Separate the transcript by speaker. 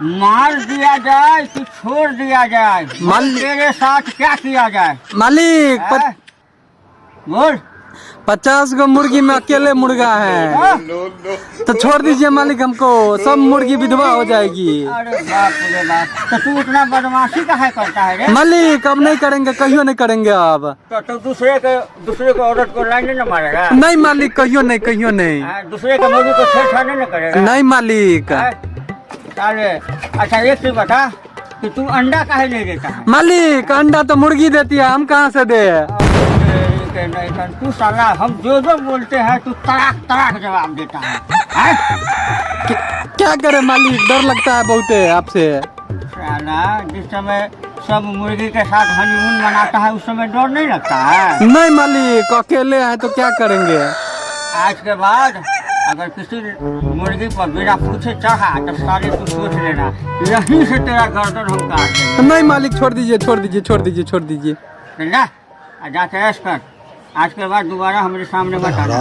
Speaker 1: मार दिया जाए कि छोड़ दिया जाए, तेरे साथ क्या किया जाए
Speaker 2: मालिक?
Speaker 1: है? बोल।
Speaker 2: 50 गो मुर्गी में अकेले मुर्गा है, तो छोड़ दीजिए मालिक हमको, सब मुर्गी विधवा हो जाएगी।
Speaker 1: अरे बाप रे बाप, तो तू इतना बदमाशी काहे करता है रे?
Speaker 2: मालिक अब नहीं करेंगे, कहियो नहीं करेंगे अब।
Speaker 1: तो दूसरे को औरत को लाइन न मारेगा?
Speaker 2: नहीं मालिक, कहियो नहीं, कहियो नहीं।
Speaker 1: दूसरे के मुर्गी को छेड़छाड़ न करेगा?
Speaker 2: नहीं मालिक।
Speaker 1: अरे अच्छा एक चीज बता कि तू अंडा काहे नहीं देता है?
Speaker 2: मालिक अंडा तो मुर्गी देती है, हम कहाँ से दे?
Speaker 1: नहीं तू साला हम जो बोलते हैं तू तड़ाक तड़ाक जवाब देता है?
Speaker 2: क्या करे मालिक, डर लगता है बहुत आपसे।
Speaker 1: साला जिस समय सब मुर्गी के साथ हनीमून मनाता है उस समय डर नहीं लगता है?
Speaker 2: नहीं मालिक, अकेले हैं तो क्या करेंगे।
Speaker 1: आज के बाद अगर किसी मुर्गी पर बिना पूछे चढ़ा तो साले तू सोच लेना यहीं से तेरा गर्दन हम काट देंगे।
Speaker 2: नहीं मालिक, छोड़ दीजिए, छोड़ दीजिए, छोड़ दीजिए, छोड़ दीजिए।
Speaker 1: जाके ऐश कर, आज के बाद दोबारा हमारे सामने मत आना।